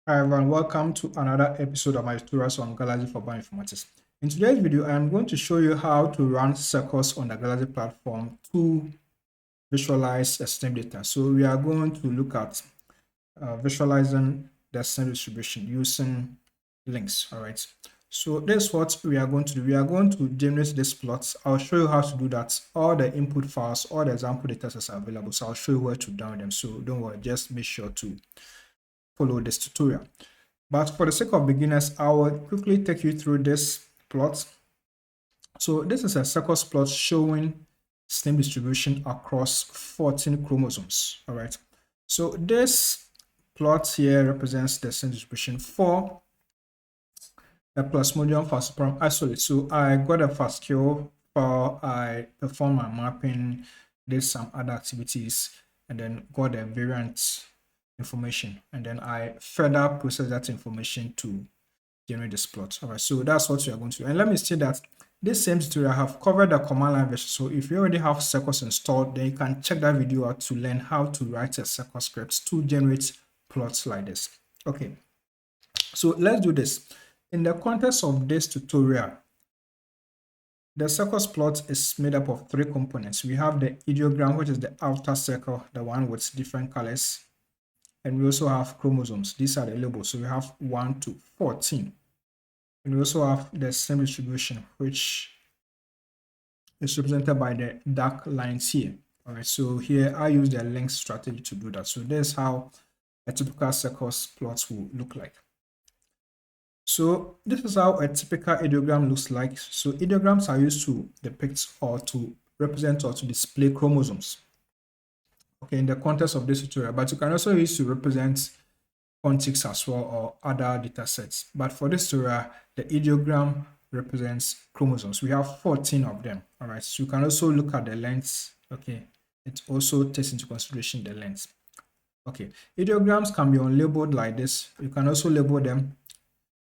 Hi everyone, welcome to another episode of my tutorials on Galaxy for Bioinformatics. In today's video, I am going to show you how to run circles on the Galaxy platform to visualize system data. So we are going to look at visualizing the system distribution using links. All right. So this is what we are going to do. We are going to generate this plot. I'll show you how to do that. All the input files, all the example data sets are available. So I'll show you where to download them. So don't worry, just make sure to follow this tutorial. But for the sake of beginners, I will quickly take you through this plot. So this is a circus plot showing stem distribution across 14 chromosomes. All right. So this plot here represents the stem distribution for the Plasmodium falciparum isolate. So I got a FASTQ file, I performed my mapping, did some other activities, and then got a variant information. And then I further process that information to generate this plot. All right, so that's what we are going to do. And let me say that this same tutorial I have covered the command line version. So if you already have circles installed, then you can check that video out to learn how to write a circle script to generate plots like this. Okay, so let's do this. In the context of this tutorial, the circles plot is made up of three components. We have the ideogram, which is the outer circle, the one with different colors. And we also have chromosomes. These are the labels. So we have 1 to 14. And we also have the same distribution, which is represented by the dark lines here. All right, so here I use the length strategy to do that. So this is how a typical circles plot will look like. So this is how a typical ideogram looks like. So ideograms are used to depict or to represent or to display chromosomes. Okay, in the context of this tutorial, but you can also use to represent contigs as well or other data sets. But for this tutorial, the ideogram represents chromosomes. We have 14 of them. All right, so you can also look at the lengths. Okay, it also takes into consideration the length. Okay, ideograms can be unlabeled like this. You can also label them.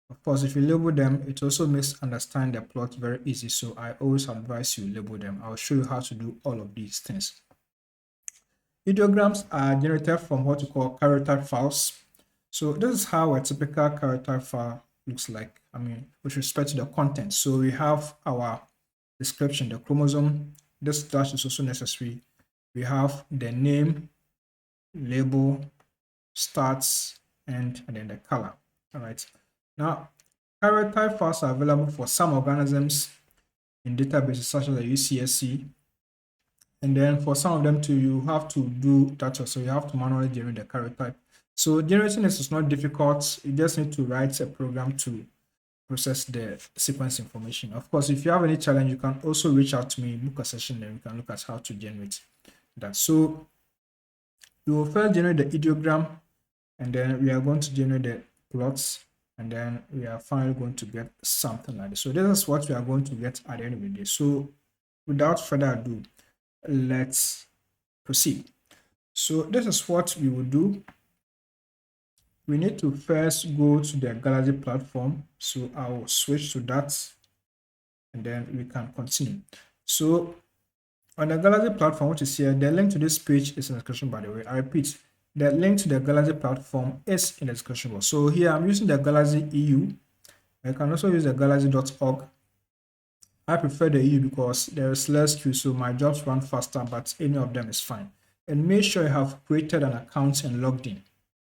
Of course, if you label them, it also makes understand the plot very easy. So I always advise you label them. I'll show you how to do all of these things. Ideograms are generated from what we call character files. So this is how a typical character file looks like. I mean, with respect to the content. So we have our description, the chromosome. This dash is also necessary. We have the name, label, starts, and then the color. All right. Now, character files are available for some organisms in databases such as the UCSC. And then for some of them too, you have to do that. So you have to manually generate the character. So generating this is not difficult. You just need to write a program to process the sequence information. Of course, if you have any challenge, you can also reach out to me, book a session, then we can look at how to generate that. So we will first generate the ideogram, and then we are going to generate the plots, and then we are finally going to get something like this. So this is what we are going to get at the end of the day. So without further ado, let's proceed. So this is what we will do. We need to first go to the Galaxy platform. So I will switch to that, and then we can continue. So on the Galaxy platform, which is here, the link to this page is in the description, by the way. I repeat, the link to the Galaxy platform is in the description box. So here I'm using the Galaxy EU. I can also use the galaxy.org. I prefer the EU because there is less queue, so my jobs run faster, but any of them is fine. And make sure you have created an account and logged in.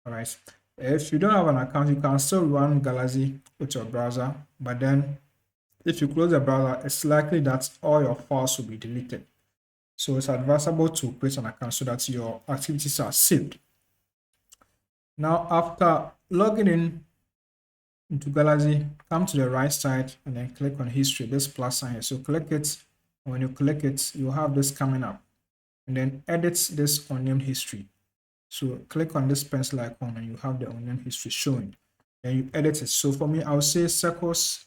All right. If you don't have an account, you can still run Galaxy with your browser, but then if you close the browser, it's likely that all your files will be deleted. So it's advisable to create an account so that your activities are saved. Now, after logging in into Galaxy, come to the right side and then click on history, this plus sign here. So click it, and when you click it, you have this coming up, and then edit this unnamed history. So click on this pencil icon and you have the unnamed history showing. Then you edit it. So for me, I'll say circles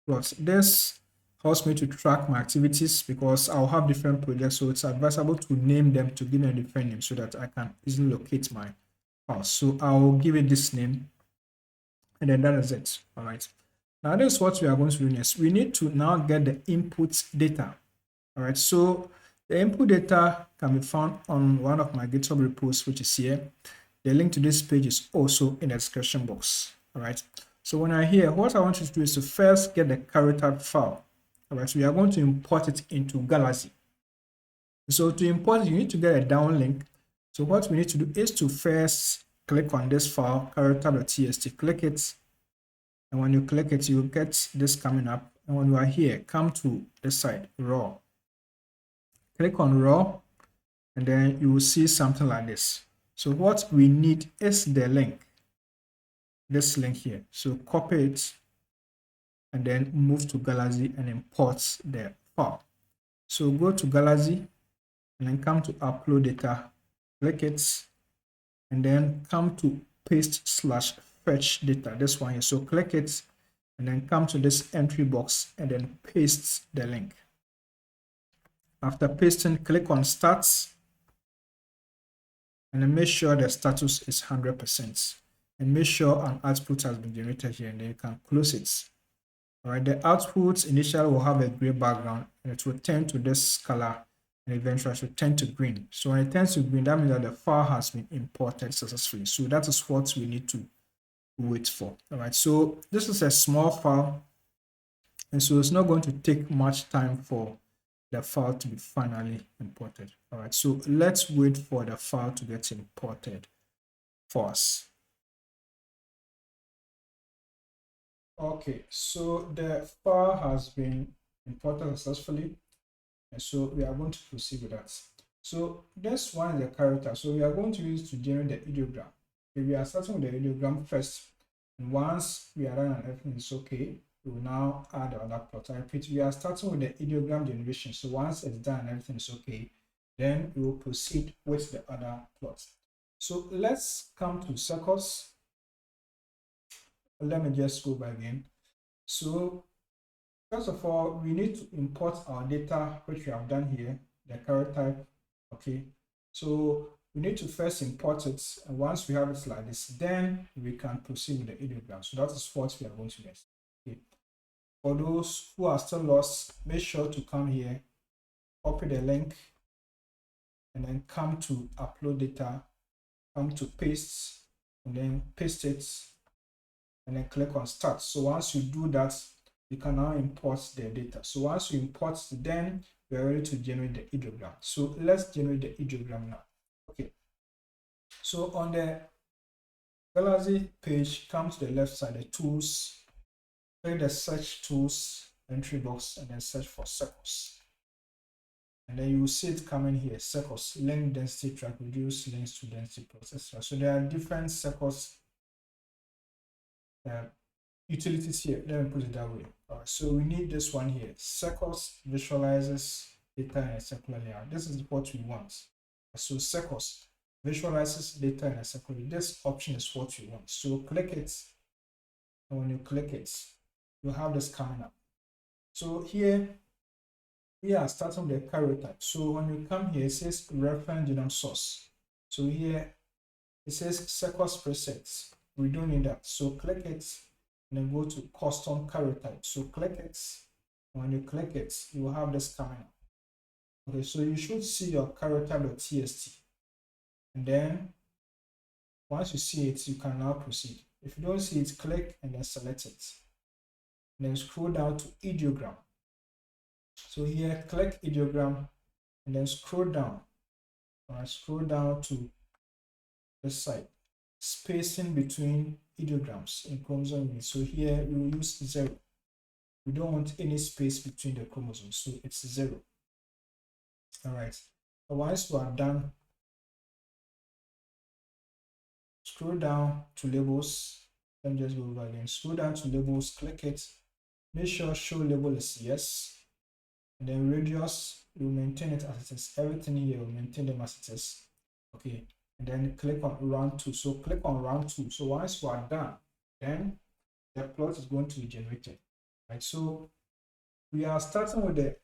plot. This helps me to track my activities because I'll have different projects. So it's advisable to name them, to give them a different name so that I can easily locate my files. So I'll give it this name, and then that is it. All right. Now this is what we are going to do next. We need to now get the input data. All right. So the input data can be found on one of my GitHub repos, which is here. The link to this page is also in the description box. All right. So when I here, what I want you to do is to first get the character file. All right. So we are going to import it into Galaxy. So to import it, you need to get a downlink. So what we need to do is to first click on this file, character.txt, click it. And when you click it, you get this coming up. And when you are here, come to this side, raw. Click on raw, and then you will see something like this. So what we need is the link, this link here. So copy it and then move to Galaxy and import the file. So go to Galaxy and then come to upload data, click it, and then come to paste/fetch data, this one here. So click it and then come to this entry box and then paste the link. After pasting, click on start and then make sure the status is 100% and make sure an output has been generated here, and then you can close it. All right, the output initially will have a gray background and it will turn to this color and eventually it will turn to green. So when it turns to green, that means that the file has been imported successfully. So that is what we need to wait for. All right, so this is a small file, and so it's not going to take much time for the file to be finally imported. All right, so let's wait for the file to get imported for us. Okay, so the file has been imported successfully, and so we are going to proceed with that. So this one is the character, so we are going to use to generate the ideogram. Okay, we are starting with the ideogram first, and once we are done and everything is okay, we will now add the other plot. I repeat, we are starting with the ideogram generation. So once it's done and everything is okay, then we will proceed with the other plot. So let's come to circles. Let me just go back again. So first of all, we need to import our data, which we have done here, the character type. Okay, so we need to first import it, and once we have it like this, then we can proceed with the ideogram. So that is what we are going to do. Okay. For those who are still lost, make sure to come here, copy the link, and then come to upload data, come to paste, and then paste it, and then click on start. So once you do that, you can now import the data. So once you import, then we are ready to generate the ideogram. So let's generate the ideogram now. Okay. So on the Galaxy page, come to the left side, the tools, click the search tools entry box, and then search for circos. And then you will see it coming here, circos, link density track, reduce links to density processor. So there are different circos utilities here. Let me put it that way. So we need this one here. Circos visualizes data in a circular layout. This is what we want. So circos visualizes data in a circular. This option is what you want. So click it, and when you click it, you have this coming up. So here we are starting with the character type. So when you come here, it says reference genome source. So here it says circos presets. We don't need that. So click it and then go to custom character type. So click it. When you click it, you will have this coming up. Okay, so you should see your character.txt. And then once you see it, you can now proceed. If you don't see it, click and then select it. And then scroll down to ideogram. So here, click ideogram and then scroll down. Scroll down to this side. Spacing between ideograms in chromosome units. So here we will use 0. We don't want any space between the chromosomes, so it's 0. All right. So once you are done, scroll down to labels. Let me just go over again. Scroll down to labels, click it. Make sure show label is yes. And then radius, you maintain it as it is. Everything here will maintain them as it is. Okay. And then click on round 2. So click on round 2. So once you are done, then the plot is going to be generated. Right. So we are starting with the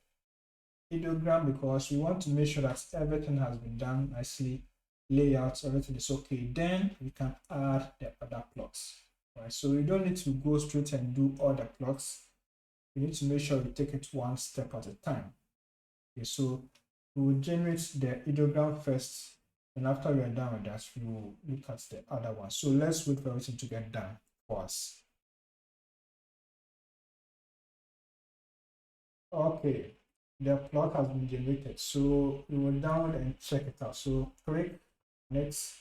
ideogram because we want to make sure that everything has been done nicely, layouts, everything is okay. Then we can add the other plots. Right. So we don't need to go straight and do all the plots. We need to make sure we take it one step at a time. Okay. So we will generate the ideogram first. And after we are done with that, we will look at the other one. So let's wait for everything to get done for us. Okay, the plot has been generated. So we will download and check it out. So click next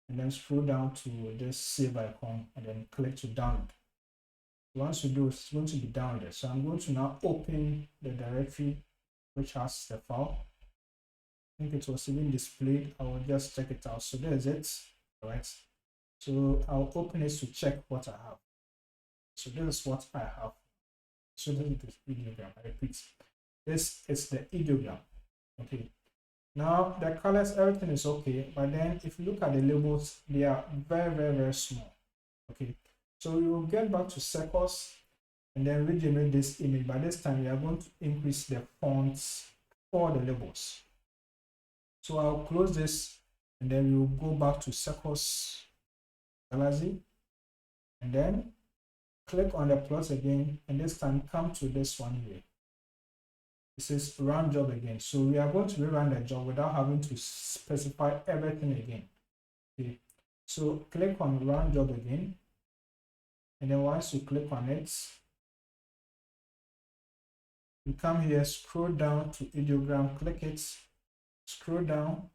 and then scroll down to this save icon and then click to download. Once you do, it's going to be downloaded. So I'm going to now open the directory which has the file. I think it was even displayed. I will just check it out. So there's it. All right. So I'll open it to check what I have. So this is what I have. So this is the ideogram. I repeat, this is the ideogram. Okay. Now the colors, everything is okay. But then if you look at the labels, they are very, very, very small. Okay. So we will get back to circles and then regenerate this image. By this time, we are going to increase the fonts for the labels. So I'll close this and then we will go back to circles galaxy and then click on the plus again, and this time come to this one here. It says run job again. So we are going to rerun the job without having to specify everything again. Okay. So click on run job again. And then once you click on it, you come here, scroll down to ideogram, click it, scroll down.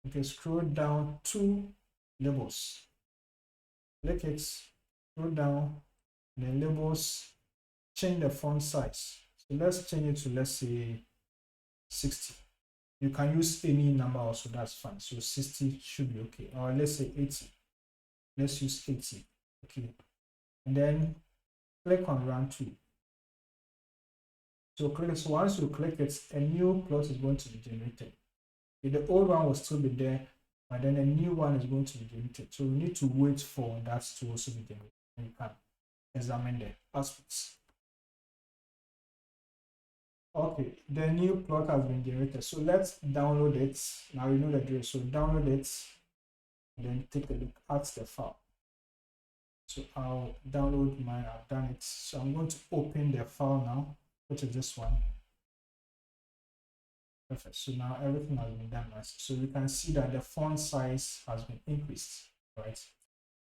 Okay, scroll down to labels. Click it, scroll down, and then labels, change the font size. So let's change it to, let's say, 60. You can use any number also, that's fine. So 60 should be okay. Or let's say 80. Let's use 80. Okay. And then click on run 2. So click it. So once you click it, a new plot is going to be generated. The old one will still be there, but then a new one is going to be generated. So we need to wait for that to also be generated. And you can examine the aspects. Okay, the new plot has been generated. So let's download it. Now you know the drill. So download it and then take a look at the file. So I'll download mine. I've done it. So I'm going to open the file now, which is this one. Perfect. So now everything has been done nice. So you can see that the font size has been increased, right?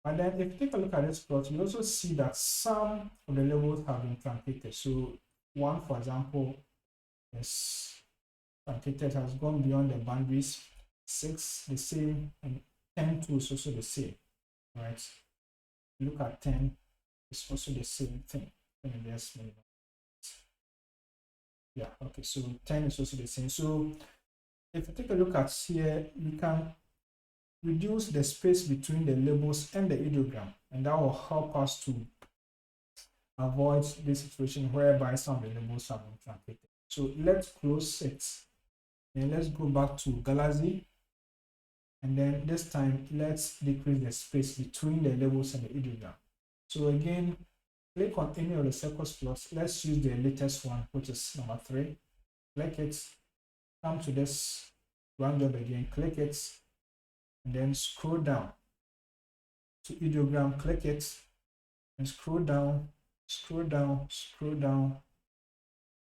And then if you take a look at this plot, you also see that some of the labels have been truncated. So one, for example, is truncated, has gone beyond the boundaries. 6 the same, and 10 2 is also the same, right? Look at 10, it's also the same thing. Yeah, okay, so 10 is also the same. So if you take a look at here, you can reduce the space between the labels and the ideogram, and that will help us to avoid this situation whereby some of the labels have been truncated. So let's close it, and let's go back to Galaxy, and then this time let's decrease the space between the labels and the ideogram. So again, click on any of the circles plots. Let's use the latest one, which is number 3. Click it, come to this run job again, click it, and then scroll down to ideogram, click it, and scroll down, scroll down, scroll down,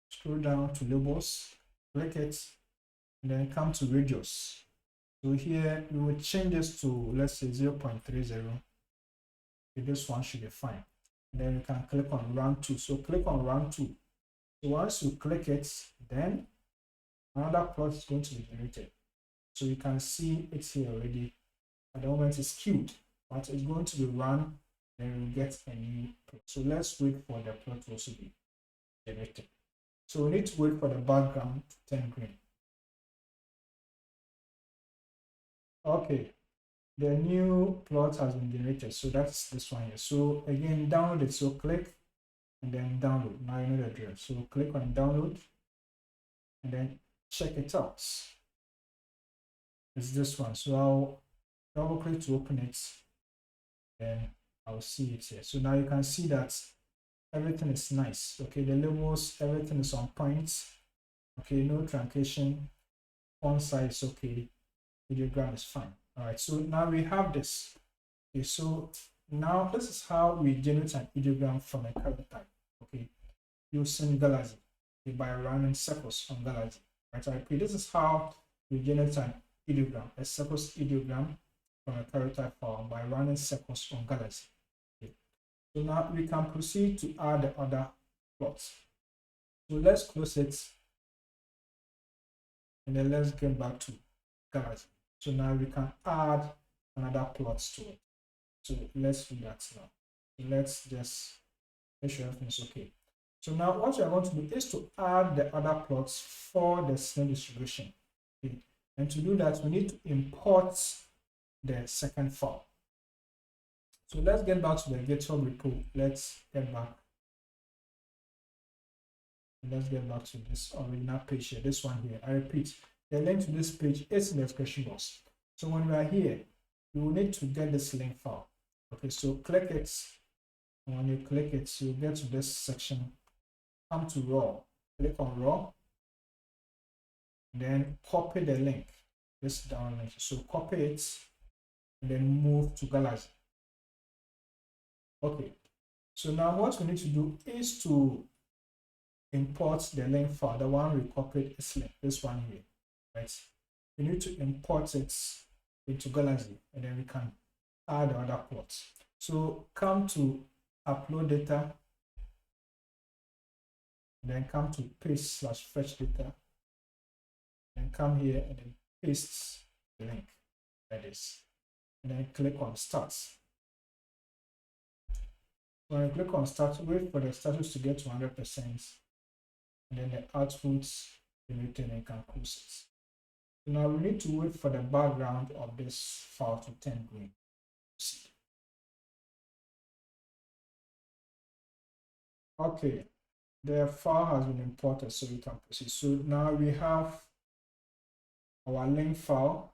scroll down to labels, click it, and then come to radius. So here we will change this to, let's say, 0.30. This one should be fine. And then you can click on run 2. So click on run 2. So once you click it, then another plot is going to be generated. So you can see it's here already. At the moment it's queued, but it's going to be run, then we'll get a new plot. So let's wait for the plot to also be generated. So we need to wait for the background to turn green. Okay, the new plot has been generated. So that's this one here. So again, download it. So click and then download. Now you know the drill. So click on download and then check it out. It's this one. So I'll double click to open it, then I'll see it here. So now you can see that everything is nice. Okay, the labels, everything is on point. Okay, no truncation, font size okay, ideogram is fine. All right, so now we have this. Okay, so now this is how we generate an ideogram from a character type. Okay, using Galaxy, okay, by running circles on Galaxy. Right, so this is how we generate an ideogram, a circos ideogram from a character file by running circos on Galaxy. Okay. So now we can proceed to add the other plots. So let's close it and then let's get back to Galaxy. So now we can add another plot to it. So let's do that now. So let's just make sure everything's okay. So now what we are going to do is to add the other plots for the snare distribution. Okay. And to do that, we need to import the second file. So let's get back to the GitHub repo. Let's get back to this original page here, this one here. I repeat, the link to this page is in the description box. So when we are here, you will need to get this link file. Okay, so click it. And when you click it, you get to this section. Come to raw, click on raw, then copy the link, this down link. So copy it and then move to Galaxy. Okay, so now what we need to do is to import the link file, the one we copied is link, this one here, right? We need to import it into Galaxy and then we can add the other plots. So come to upload data, then come to paste/fetch data, and come here and then paste the link like this, and then click on start. When you click on start, wait for the status to get to 100%, and then the output generated and can close it. So now we need to wait for the background of this file to turn green. Okay. The file has been imported, so we can proceed. So now we have our link file,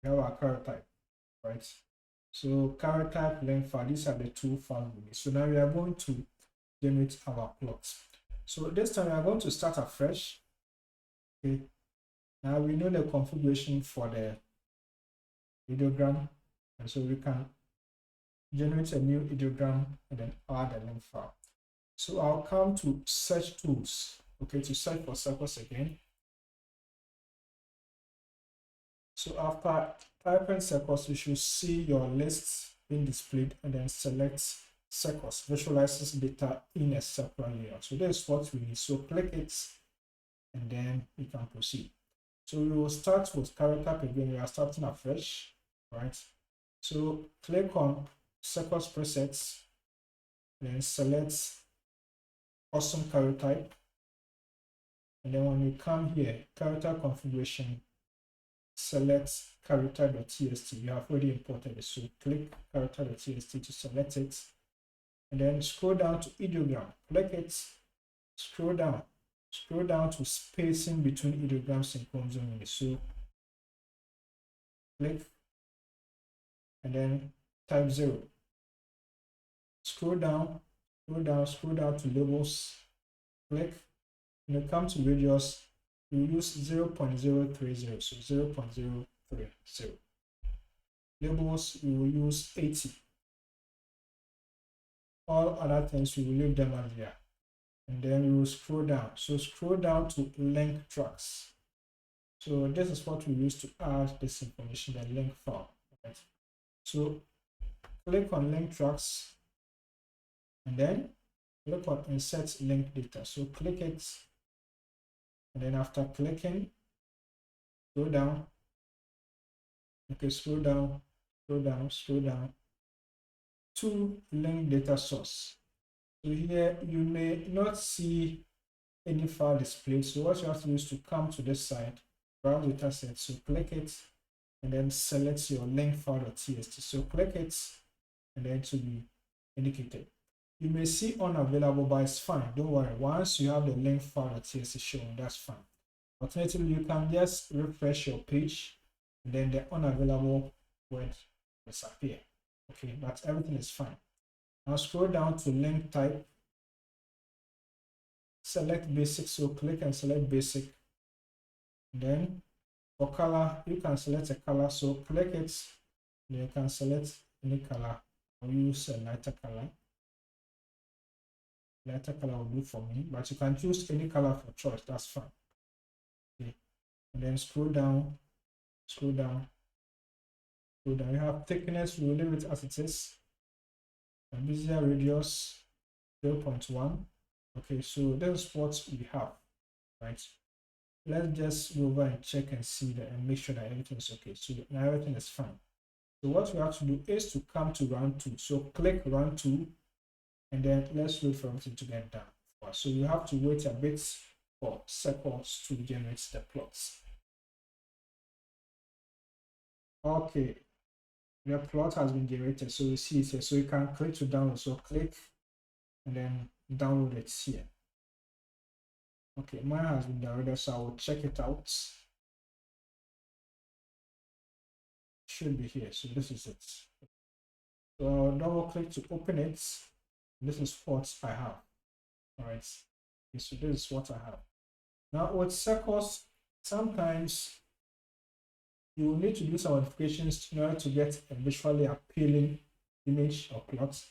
we have our character type, right? So character type, link file, these are the two files we need. So now we are going to generate our plots. So this time we are going to start afresh. Okay. Now we know the configuration for the ideogram, and so we can generate a new ideogram and then add a link file. So I'll come to search tools, okay, to search for circles again. So after typing circles, you should see your list being displayed and then select circles, visualizes data in a circular layout. So that's what we need. So click it and then we can proceed. So we will start with character again. We are starting afresh, right? So click on circles presets, then select awesome character type, and then when you come here, character configuration, select character.txt. You have already imported it, so click character.txt to select it, and then scroll down to ideogram, click it, scroll down to spacing between ideograms and chromosome units. So click and then type 0. Scroll down to labels, click, and you come to radius, you use 0.030, so 0.030. Labels, you will use 80. All other things, we will leave them as they are. And then you will scroll down. So scroll down to link tracks. So this is what we use to add this information, the link file. Right? So click on link tracks, and then click on insert link data. So click it, and then after clicking, scroll down. Okay, scroll down to link data source. So here you may not see any file displayed. So what you have to do is to come to this side, browse data set. So click it, and then select your link file.txt. So click it, and then to be indicated. You may see unavailable, but it's fine. Don't worry. Once you have the link file.txt shown, that's fine. Alternatively, you can just refresh your page, and then the unavailable word disappear. Okay, but everything is fine. Now scroll down to link type. Select basic. So click and select basic. Then for color, you can select a color. So click it. Then you can select any color. I'll use a lighter color. Lighter color will do for me, but you can choose any color for choice. That's fine. Okay. And then scroll down scroll down, scroll down. You have thickness, we will leave it as it is. And Bezier radius 0.1. Okay, so this is what we have, right? Let's just go over and check and see that and make sure that everything is okay. So now everything is fine. So what we have to do is to come to run 2. So click run 2, and then let's wait for everything to get done. So you have to wait a bit for circles to generate the plots. Okay, the plot has been generated, so you see it here. So you can click to download. So click and then download it here. Okay, mine has been downloaded, so I will check it out. Should be here. So this is it. So I'll double click to open it. This is what I have. All right. Okay, so this is what I have. Now with circles, sometimes you will need to do some modifications in order to get a visually appealing image or plot.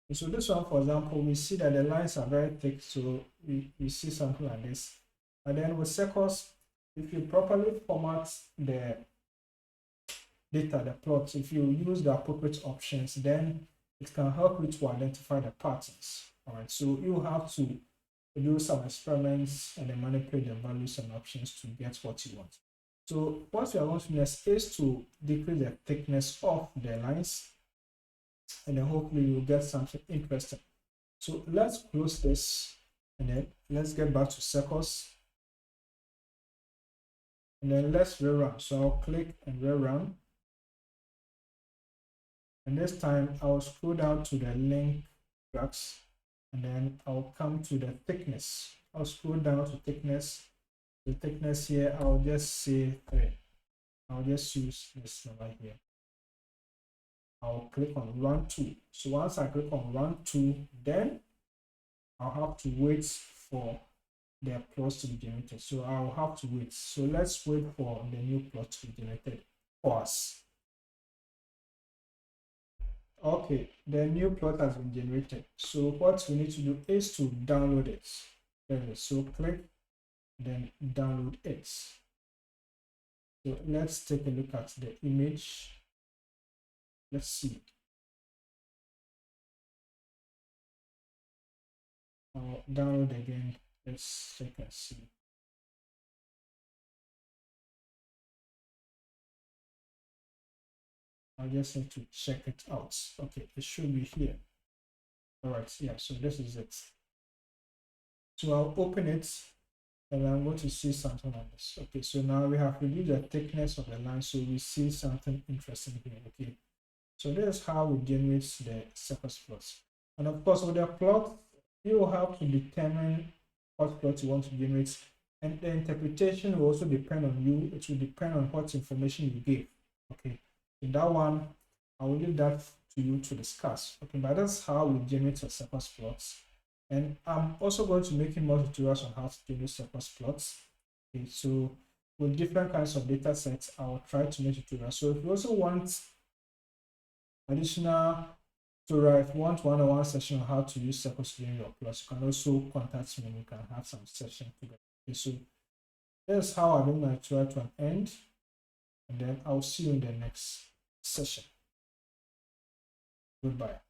And so this one, for example, we see that the lines are very thick, so we see something like this. And then with circles, if you properly format the data, the plots, if you use the appropriate options, then it can help you to identify the patterns. All right, so you have to do some experiments and then manipulate the values and options to get what you want. So what we are going to do next is to decrease the thickness of the lines, and then hopefully you'll get something interesting. So let's close this, and then let's get back to circles, and then let's rerun. So I'll click and rerun, and this time I'll scroll down to the link graphs, and then I'll come to the thickness. I'll scroll down to thickness. The thickness here, I'll just say 3. I'll just use this number here. I'll click on run 2. So once I click on run 2, then I'll have to wait for the plots to be generated. So I'll have to wait. So let's wait for the new plot to be generated for us. Okay, the new plot has been generated. So what we need to do is to download it. So click, then download it. So let's take a look at the image. Let's see. I'll download again. Let's check and see. I just need to check it out. Okay, it should be here. All right, yeah, so this is it. So I'll open it, and I'm going to see something like this. Okay, so now we have reduced the thickness of the line, so we see something interesting here. Okay, so this is how we generate the circus plots. And of course, with the plot, you will have to determine what plot you want to generate, and the interpretation will also depend on you. It will depend on what information you give. Okay, so that one, I will leave that to you to discuss. Okay, but that's how we generate a circus plots. And I'm also going to make more tutorials on how to generate circus plots. Okay, so with different kinds of data sets, I will try to make tutorials. So if you also want additional tutorial, if you want one-on-one session on how to use circles to generate your plots, you can also contact me and we can have some session together. Okay, so that's how I bring my tutorial to an end, and then I'll see you in the next session. Goodbye.